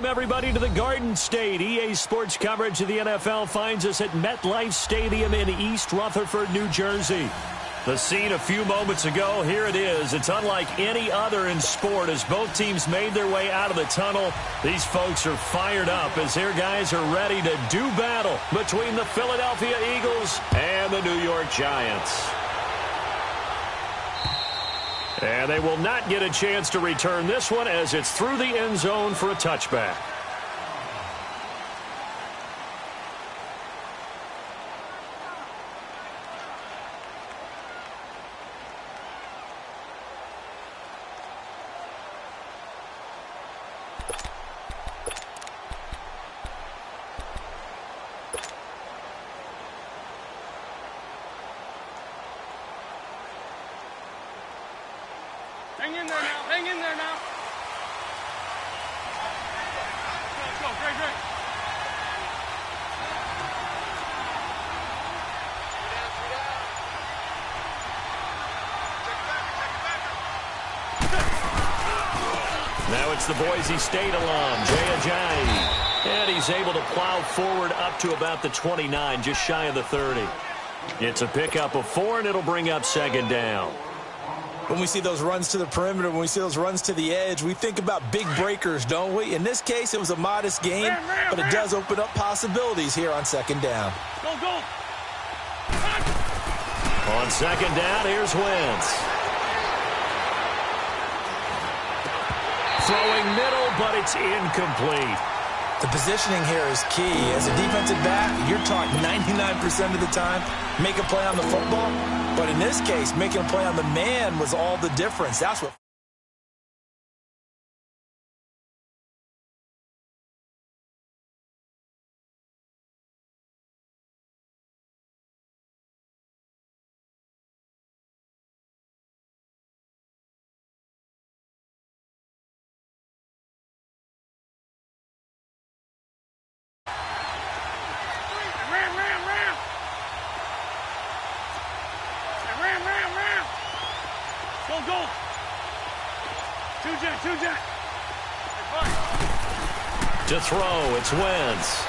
Welcome, everybody, to the Garden State. EA Sports coverage of the NFL finds us at MetLife Stadium in East Rutherford, New Jersey. The scene a few moments ago, here it is. It's unlike any other in sport as both teams made their way out of the tunnel. These folks are fired up as their guys are ready to do battle between the Philadelphia Eagles and the New York Giants. And they will not get a chance to return this one as it's through the end zone for a touchback. Hang in there now. Hang in there now. Let's go. Great, great. Now it's the Boise State alum, Jay Ajayi. And he's able to plow forward up to about the 29, just shy of the 30. It's a pickup of 4, and it'll bring up second down. When we see those runs to the perimeter, when we see those runs to the edge, we think about big breakers, don't we? In this case, it was a modest gain, but it does open up possibilities here on second down. Go, go. On second down, here's Wentz. Throwing middle, but it's incomplete. The positioning here is key. As a defensive back, you're taught 99% of the time, make a play on the football. But in this case, making a play on the man was all the difference. That's what... Go. Two-jet. To throw, it's Wentz.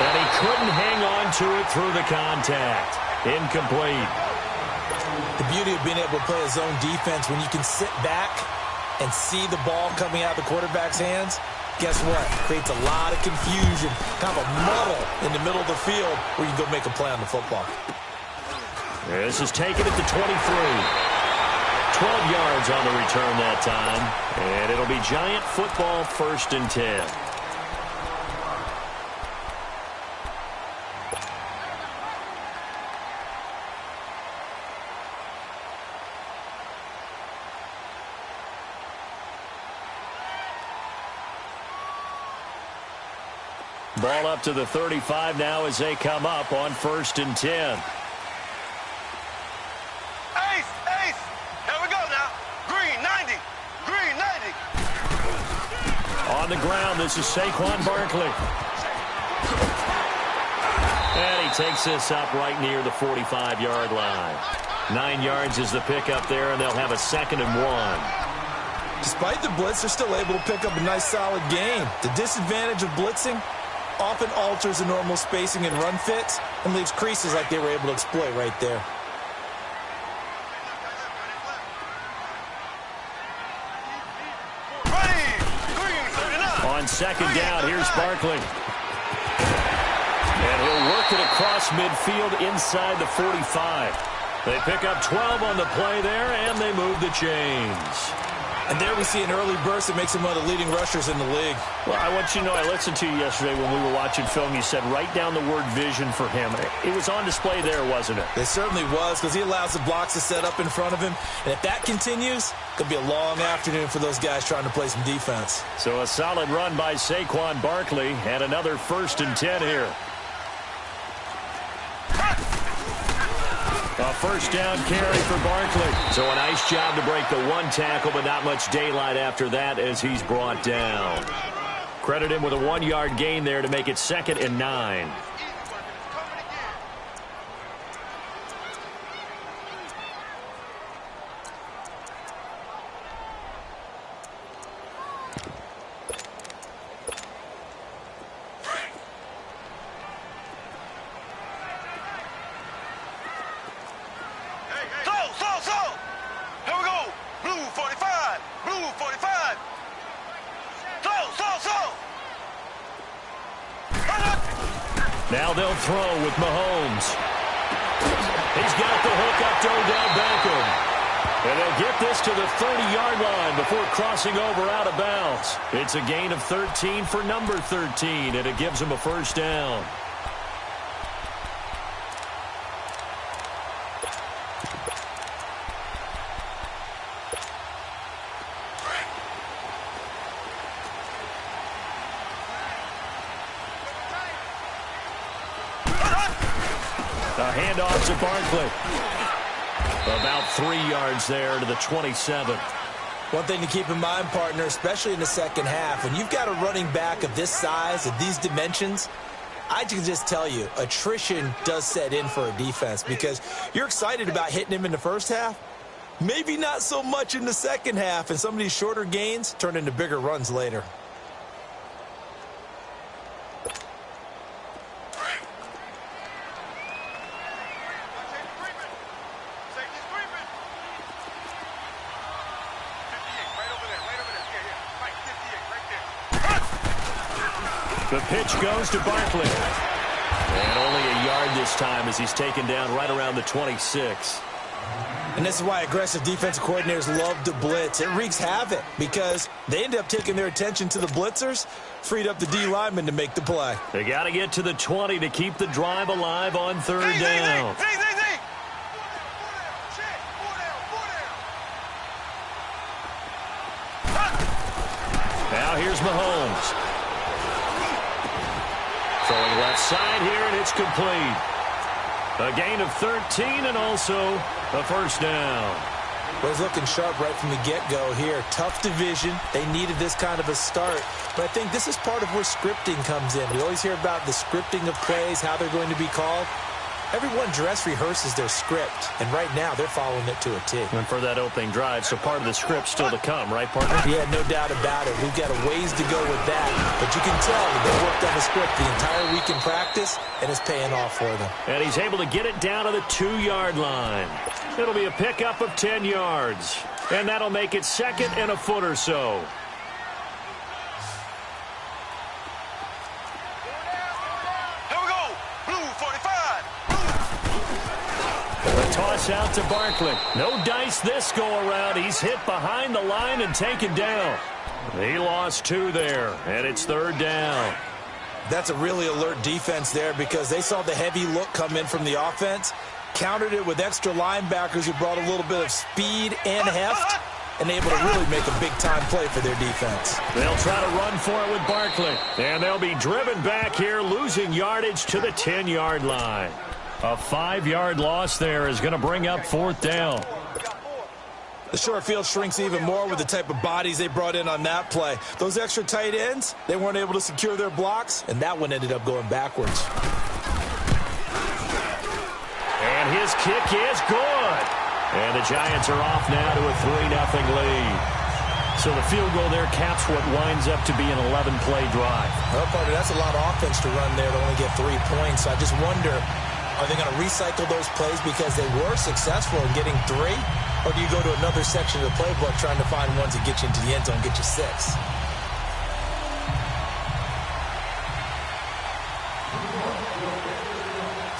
And he couldn't hang on to it through the contact. Incomplete. The beauty of being able to play a zone defense when you can sit back and see the ball coming out of the quarterback's hands, guess what? Creates a lot of confusion, kind of a muddle in the middle of the field where you can go make a play on the football. This is taken at the 23. 12 yards on the return that time. And it'll be Giant football, 1st and 10. Ball up to the 35 now as they come up on 1st and 10. On the ground, this is Saquon Barkley. And he takes this up right near the 45-yard line. 9 yards is the pickup there, and they'll have a 2nd and 1. Despite the blitz, they're still able to pick up a nice, solid gain. The disadvantage of blitzing often alters the normal spacing and run fits and leaves creases like they were able to exploit right there. On second down, here's Barkley. And he'll work it across midfield inside the 45. They pick up 12 on the play there, and they move the chains. And there we see an early burst that makes him one of the leading rushers in the league. Well, I want you to know, I listened to you yesterday when we were watching film. You said write down the word vision for him. It was on display there, wasn't it? It certainly was, because he allows the blocks to set up in front of him. And if that continues, it'll be a long afternoon for those guys trying to play some defense. So a solid run by Saquon Barkley, and another 1st and 10 here. A 1st down carry for Barkley. So a nice job to break the 1 tackle, but not much daylight after that as he's brought down. Credit him with a 1-yard gain there to make it 2nd and 9. Now they'll throw with Mahomes. He's got the hook up to Odell Beckham. And they'll get this to the 30-yard line before crossing over out of bounds. It's a gain of 13 for number 13, and it gives them a first down. A handoff to Barkley. About 3 yards there to the 27. One thing to keep in mind, partner, especially in the second half, when you've got a running back of this size, of these dimensions, I can just tell you, attrition does set in for a defense because you're excited about hitting him in the first half. Maybe not so much in the second half, and some of these shorter gains turn into bigger runs later. The pitch goes to Barkley. And only a yard this time as he's taken down right around the 26. And this is why aggressive defensive coordinators love to blitz. It wreaks havoc because they end up taking their attention to the blitzers, freed up the D lineman to make the play. They got to get to the 20 to keep the drive alive on third down. Now here's Mahomes. Throwing left side here, and it's complete. A gain of 13 and also a first down. Was looking sharp right from the get-go here. Tough division. They needed this kind of a start. But I think this is part of where scripting comes in. We always hear about the scripting of plays, how they're going to be called. Everyone dress rehearses their script, and right now they're following it to a T. And for that opening drive, so part of the script still to come, right, partner? Yeah, no doubt about it. We've got a ways to go with that, but you can tell that they worked on the script the entire week in practice, and it's paying off for them. And he's able to get it down to the 2-yard line. It'll be a pickup of 10 yards, and that'll make it second and a foot or so. Toss out to Barkley. No dice this go-around. He's hit behind the line and taken down. He lost 2 there, and it's third down. That's a really alert defense there because they saw the heavy look come in from the offense, countered it with extra linebackers who brought a little bit of speed and heft, and able to really make a big-time play for their defense. They'll try to run for it with Barkley, and they'll be driven back here, losing yardage to the 10-yard line. A 5-yard loss there is going to bring up fourth down. The short field shrinks even more with the type of bodies they brought in on that play. Those extra tight ends, they weren't able to secure their blocks, and that one ended up going backwards. And his kick is good. And the Giants are off now to a 3-0 lead. So the field goal there caps what winds up to be an 11-play drive. Well, partner, that's a lot of offense to run there to only get 3 points. I just wonder, are they going to recycle those plays because they were successful in getting 3? Or do you go to another section of the playbook trying to find ones that get you into the end zone, get you 6?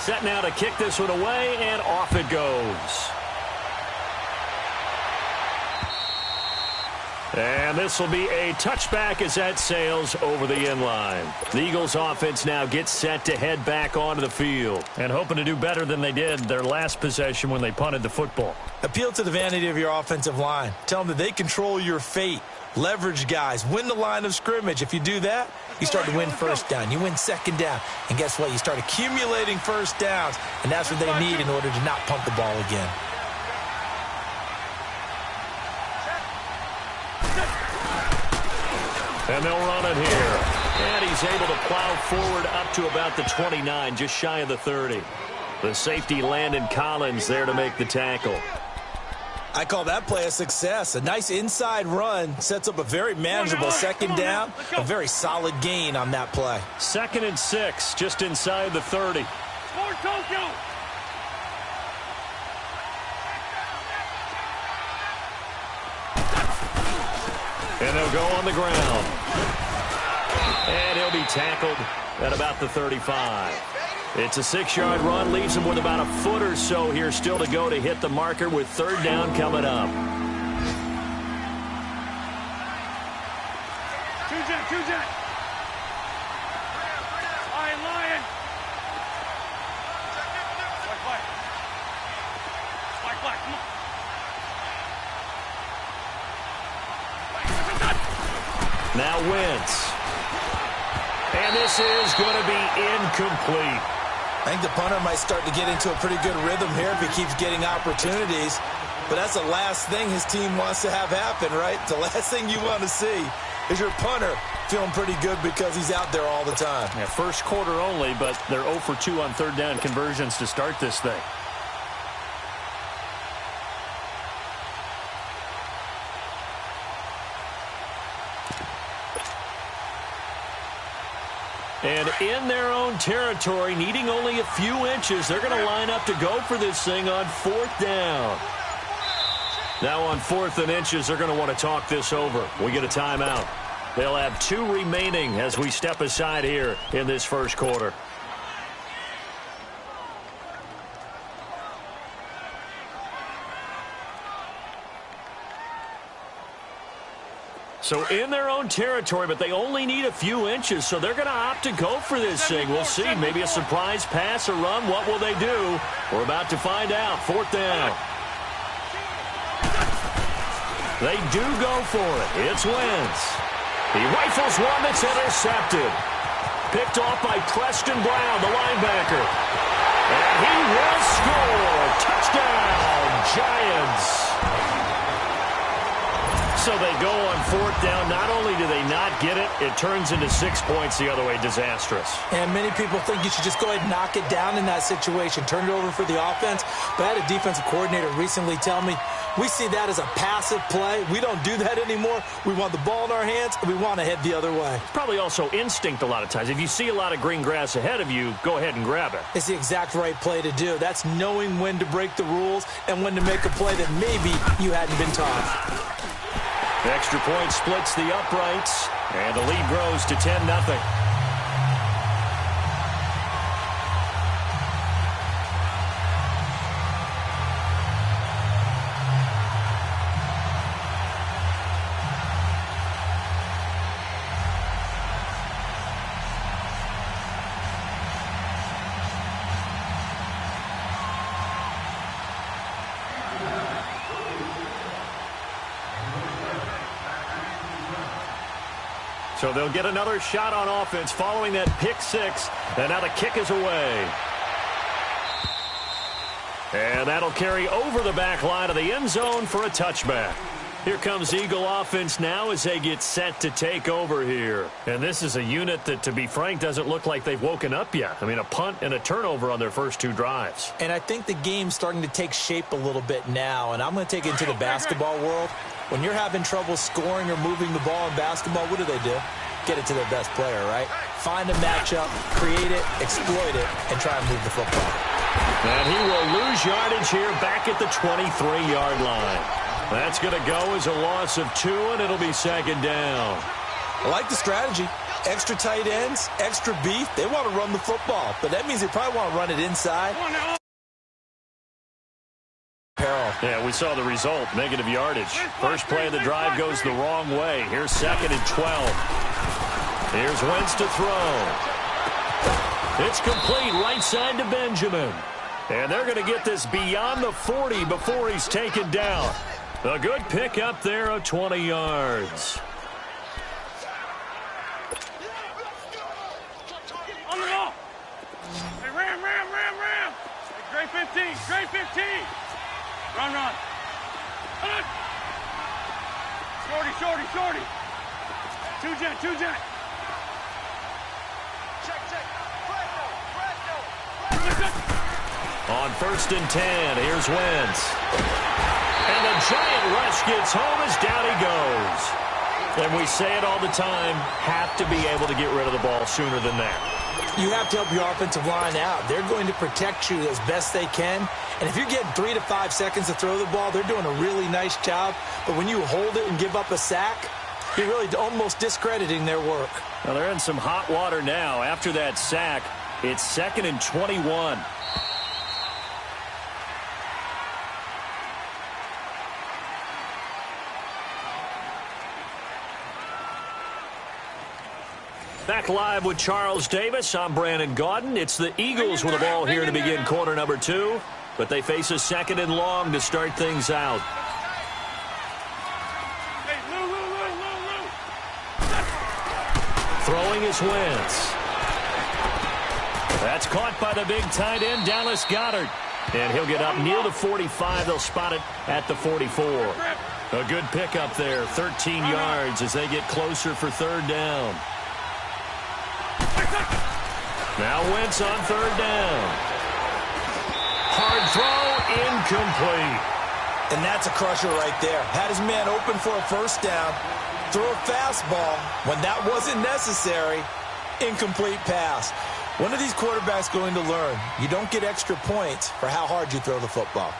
Set now to kick this one away, and off it goes. And this will be a touchback as that sails over the inline. The Eagles offense now gets set to head back onto the field and hoping to do better than they did their last possession when they punted the football. Appeal to the vanity of your offensive line. Tell them that they control your fate. Leverage guys. Win the line of scrimmage. If you do that, you start to win first down. You win second down. And guess what? You start accumulating first downs. And that's what they need in order to not punt the ball again. And they'll run it here. And he's able to plow forward up to about the 29, just shy of the 30. The safety, Landon Collins, there to make the tackle. I call that play a success. A nice inside run sets up a very manageable second down. A very solid gain on that play. 2nd and 6, just inside the 30. And they'll go on the ground. And he'll be tackled at about the 35. It's a 6-yard run, leaves him with about a foot or so here still to go to hit the marker with 3rd down coming up. Two-jet. Lion. Black, come on. Now Wentz. And this is going to be incomplete. I think the punter might start to get into a pretty good rhythm here if he keeps getting opportunities. But that's the last thing his team wants to have happen, right? The last thing you want to see is your punter feeling pretty good because he's out there all the time. Yeah, first quarter only, but they're 0 for 2 on 3rd down conversions to start this thing. And in their own territory, needing only a few inches, they're going to line up to go for this thing on 4th down. Now on 4th and inches, they're going to want to talk this over. We get a timeout. They'll have 2 remaining as we step aside here in this first quarter. So in their own territory, but they only need a few inches, so they're going to opt to go for this thing. We'll see. Maybe a surprise pass or run. What will they do? We're about to find out. 4th down. They do go for it. It's Wentz. He rifles one that's intercepted. Picked off by Preston Brown, the linebacker. And he will score. Touchdown, Giants. So they go on 4th down. Not only do they not get it, it turns into 6 points the other way. Disastrous. And many people think you should just go ahead and knock it down in that situation. Turn it over for the offense. But I had a defensive coordinator recently tell me, we see that as a passive play. We don't do that anymore. We want the ball in our hands, and we want to head the other way. Probably also instinct a lot of times. If you see a lot of green grass ahead of you, go ahead and grab it. It's the exact right play to do. That's knowing when to break the rules and when to make a play that maybe you hadn't been taught. Extra point splits the uprights, and the lead grows to 10-0. So they'll get another shot on offense following that pick 6. And now the kick is away. And that'll carry over the back line of the end zone for a touchback. Here comes Eagle offense now as they get set to take over here. And this is a unit that, to be frank, doesn't look like they've woken up yet. I mean, a punt and a turnover on their first 2 drives. And I think the game's starting to take shape a little bit now. And I'm going to take it into the basketball world. When you're having trouble scoring or moving the ball in basketball, what do? Get it to their best player, right? Find a matchup, create it, exploit it, and try and move the football. And he will lose yardage here back at the 23-yard line. That's going to go as a loss of 2, and it'll be 2nd down. I like the strategy. Extra tight ends, extra beef. They want to run the football, but that means they probably want to run it inside. Yeah, we saw the result, negative yardage. First play of the drive goes the wrong way. Here's 2nd and 12. Here's Wentz to throw. It's complete right side to Benjamin. And they're going to get this beyond the 40 before he's taken down. A good pick up there of 20 yards. On the ball. Hey, ram. Hey, Gray 15. Run. Shorty. Two-jet. Check. On 1st and 10, here's Wentz. And the giant rush gets home as down he goes. And we say it all the time, have to be able to get rid of the ball sooner than that. You have to help your offensive line out. They're going to protect you as best they can. And if you're getting 3 to 5 seconds to throw the ball, they're doing a really nice job. But when you hold it and give up a sack, You're really almost discrediting their work. Well, they're in some hot water now. After that sack, it's 2nd and 21. Back live with Charles Davis. I'm Brandon Gaudin. It's the Eagles with the ball here to begin quarter number 2. But they face a 2nd and long to start things out. Throwing is Wentz. That's caught by the big tight end, Dallas Goedert. And he'll get up near the 45. They'll spot it at the 44. A good pickup there, 13 yards as they get closer for 3rd down. Now Wentz on 3rd down. Hard throw, incomplete. And that's a crusher right there. Had his man open for a 1st down. Throw a fastball when that wasn't necessary. Incomplete pass. When are these quarterbacks going to learn? You don't get extra points for how hard you throw the football.